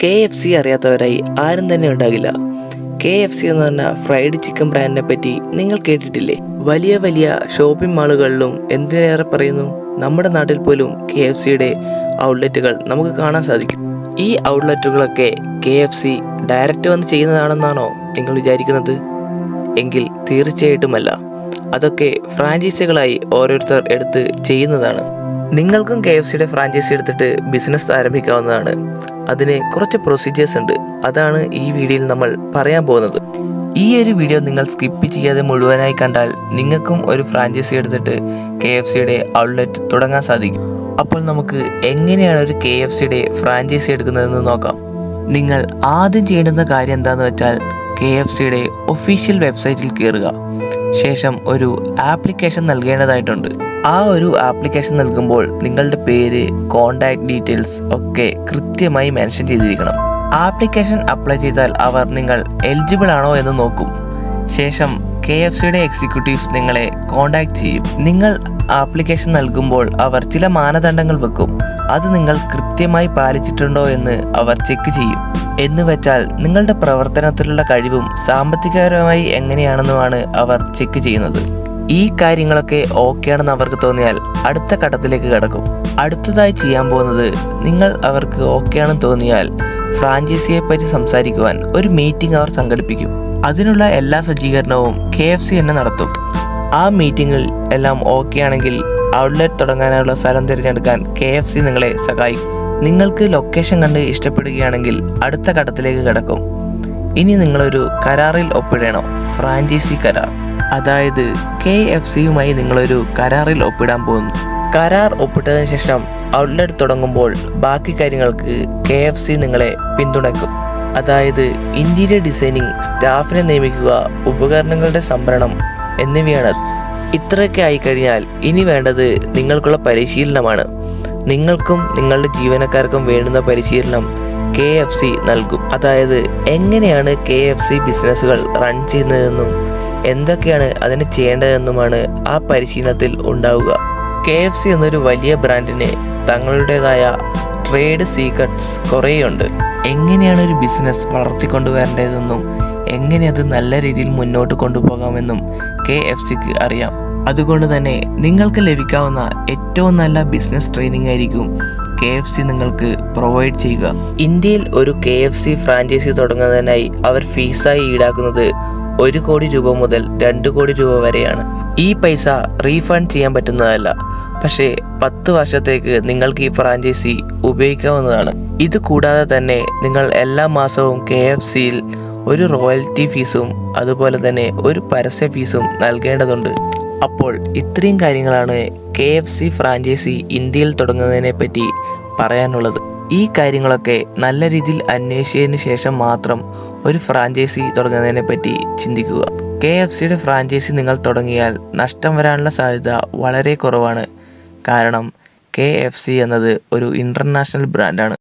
KFC അറിയാത്തവരായി ആരും തന്നെ ഉണ്ടാകില്ല. KFC എന്ന് പറഞ്ഞ ഫ്രൈഡ് ചിക്കൻ ബ്രാൻഡിനെ പറ്റി നിങ്ങൾ കേട്ടിട്ടില്ലേ? വലിയ വലിയ ഷോപ്പിംഗ് മാളുകളിലും എന്തിനേറെ പറയുന്നു, നമ്മുടെ നാട്ടിൽ പോലും KFCയുടെ ഔട്ട്ലെറ്റുകൾ നമുക്ക് കാണാൻ സാധിക്കും. ഈ ഔട്ട്ലെറ്റുകളൊക്കെ KFC ഡയറക്റ്റ് വന്ന് ചെയ്യുന്നതാണെന്നാണോ നിങ്ങൾ വിചാരിക്കുന്നത്? എങ്കിൽ തീർച്ചയായിട്ടുമല്ല. അതൊക്കെ ഫ്രാഞ്ചൈസികളായി ഓരോരുത്തർ എടുത്ത് ചെയ്യുന്നതാണ്. നിങ്ങൾക്കും KFCയുടെ ഫ്രാഞ്ചൈസി എടുത്തിട്ട് ബിസിനസ് ആരംഭിക്കാവുന്നതാണ്. അതിന് കുറച്ച് പ്രൊസീജിയേഴ്സ് ഉണ്ട്. അതാണ് ഈ വീഡിയോയിൽ നമ്മൾ പറയാൻ പോകുന്നത്. ഈ ഒരു വീഡിയോ നിങ്ങൾ സ്കിപ്പ് ചെയ്യാതെ മുഴുവനായി കണ്ടാൽ നിങ്ങൾക്കും ഒരു ഫ്രാഞ്ചൈസി എടുത്തിട്ട് KFCയുടെ ഔട്ട്ലെറ്റ് തുടങ്ങാൻ സാധിക്കും. അപ്പോൾ നമുക്ക് എങ്ങനെയാണ് ഒരു KFCയുടെ ഫ്രാഞ്ചൈസി എടുക്കുന്നതെന്ന് നോക്കാം. നിങ്ങൾ ആദ്യം ചെയ്യേണ്ടുന്ന കാര്യം എന്താണെന്ന് വെച്ചാൽ KFCയുടെ ഒഫീഷ്യൽ വെബ്സൈറ്റിൽ കയറുക. ശേഷം ഒരു ആപ്ലിക്കേഷൻ നൽകേണ്ടതായിട്ടുണ്ട്. ആ ഒരു ആപ്ലിക്കേഷൻ നൽകുമ്പോൾ നിങ്ങളുടെ പേര്, കോൺടാക്ട് ഡീറ്റെയിൽസ് ഒക്കെ കൃത്യമായി മെൻഷൻ ചെയ്തിരിക്കണം. ആപ്ലിക്കേഷൻ അപ്ലൈ ചെയ്താൽ അവർ നിങ്ങൾ എലിജിബിൾ ആണോ എന്ന് നോക്കും. ശേഷം KFCയുടെ എക്സിക്യൂട്ടീവ്സ് നിങ്ങളെ കോൺടാക്ട് ചെയ്യും. നിങ്ങൾ ആപ്ലിക്കേഷൻ നൽകുമ്പോൾ അവർ ചില മാനദണ്ഡങ്ങൾ വെക്കും. അത് നിങ്ങൾ കൃത്യമായി പാലിച്ചിട്ടുണ്ടോ എന്ന് അവർ ചെക്ക് ചെയ്യും. എന്ന് വെച്ചാൽ നിങ്ങളുടെ പ്രവർത്തനത്തിലുള്ള കഴിവും സാമ്പത്തികപരമായി എങ്ങനെയാണെന്നുമാണ് അവർ ചെക്ക് ചെയ്യുന്നത്. ഈ കാര്യങ്ങളൊക്കെ ഓക്കെ ആണെന്ന് അവർക്ക് തോന്നിയാൽ അടുത്ത ഘട്ടത്തിലേക്ക് കടക്കും. അടുത്തതായി ചെയ്യാൻ പോകുന്നത്, നിങ്ങൾ അവർക്ക് ഓക്കെ ആണെന്ന് തോന്നിയാൽ ഫ്രാഞ്ചൈസിയെ പറ്റി സംസാരിക്കുവാൻ ഒരു മീറ്റിംഗ് അവർ സംഘടിപ്പിക്കും. അതിനുള്ള എല്ലാ സജ്ജീകരണവും KFC തന്നെ നടത്തും. ആ മീറ്റിങ്ങിൽ എല്ലാം ഓക്കെ ആണെങ്കിൽ ഔട്ട്ലെറ്റ് തുടങ്ങാനുള്ള സ്ഥലം തിരഞ്ഞെടുക്കാൻ KFC നിങ്ങളെ സഹായിക്കും. നിങ്ങൾക്ക് ലൊക്കേഷൻ കണ്ട് ഇഷ്ടപ്പെടുകയാണെങ്കിൽ അടുത്ത ഘട്ടത്തിലേക്ക് കടക്കും. ഇനി നിങ്ങളൊരു കരാറിൽ ഒപ്പിടണം. ഫ്രാഞ്ചൈസി കരാർ. അതായത് KFCയുമായി നിങ്ങളൊരു കരാറിൽ ഒപ്പിടാൻ പോകുന്നു. കരാർ ഒപ്പിട്ടതിന് ശേഷം ഔട്ട്ലെറ്റ് തുടങ്ങുമ്പോൾ ബാക്കി കാര്യങ്ങൾക്ക് KFC നിങ്ങളെ പിന്തുണയ്ക്കും. അതായത് ഇന്റീരിയർ ഡിസൈനിങ്, സ്റ്റാഫിനെ നിയമിക്കുക, ഉപകരണങ്ങളുടെ സംഭരണം എന്നിവയാണ്. ഇത്രയൊക്കെ ആയിക്കഴിഞ്ഞാൽ ഇനി വേണ്ടത് നിങ്ങൾക്കുള്ള പരിശീലനമാണ്. നിങ്ങൾക്കും നിങ്ങളുടെ ജീവനക്കാർക്കും വേണ്ടുന്ന പരിശീലനം KFC നൽകും. അതായത് എങ്ങനെയാണ് KFC ബിസിനസ്സുകൾ റൺ ചെയ്യുന്നതെന്നും എന്തൊക്കെയാണ് അതിന് ചെയ്യേണ്ടതെന്നുമാണ് ആ പരിശീലനത്തിൽ ഉണ്ടാവുക. KFC എന്നൊരു വലിയ ബ്രാൻഡിന് തങ്ങളുടേതായ ട്രേഡ് സീക്രട്സ് കുറേയുണ്ട്. എങ്ങനെയാണ് ഒരു ബിസിനസ് വളർത്തിക്കൊണ്ടുവരേണ്ടതെന്നും എങ്ങനെ അത് നല്ല രീതിയിൽ മുന്നോട്ട് കൊണ്ടുപോകാമെന്നും KFCക്ക് അറിയാം. അതുകൊണ്ട് തന്നെ നിങ്ങൾക്ക് ലഭിക്കാവുന്ന ഏറ്റവും നല്ല ബിസിനസ് ട്രെയിനിങ് ആയിരിക്കും KFC നിങ്ങൾക്ക് പ്രൊവൈഡ് ചെയ്യുക. ഇന്ത്യയിൽ ഒരു KFC ഫ്രാഞ്ചൈസി തുടങ്ങുന്നതിനായി അവർ ഫീസായി ഈടാക്കുന്നത് 1 കോടി രൂപ മുതൽ 2 കോടി രൂപ വരെയാണ്. ഈ പൈസ റീഫണ്ട് ചെയ്യാൻ പറ്റുന്നതല്ല. പക്ഷേ 10 വർഷത്തേക്ക് നിങ്ങൾക്ക് ഈ ഫ്രാഞ്ചൈസി ഉപയോഗിക്കാവുന്നതാണ്. ഇത് കൂടാതെ തന്നെ നിങ്ങൾ എല്ലാ മാസവും KFCയിൽ ഒരു റോയൽറ്റി ഫീസും അതുപോലെ തന്നെ ഒരു പരസ്യ ഫീസും നൽകേണ്ടതുണ്ട്. അപ്പോൾ ഇത്രയും കാര്യങ്ങളാണ് KFC ഫ്രാഞ്ചൈസി ഇന്ത്യയിൽ തുടങ്ങുന്നതിനെ പറ്റി പറയാനുള്ളത്. ഈ കാര്യങ്ങളൊക്കെ നല്ല രീതിയിൽ അന്വേഷിച്ചതിന് ശേഷം മാത്രം ഒരു ഫ്രാഞ്ചൈസി തുടങ്ങുന്നതിനെ പറ്റി ചിന്തിക്കുക. KFCയുടെ ഫ്രാഞ്ചൈസി നിങ്ങൾ തുടങ്ങിയാൽ നഷ്ടം വരാനുള്ള സാധ്യത വളരെ കുറവാണ്. കാരണം KFC എന്നത് ഒരു ഇൻ്റർനാഷണൽ ബ്രാൻഡാണ്.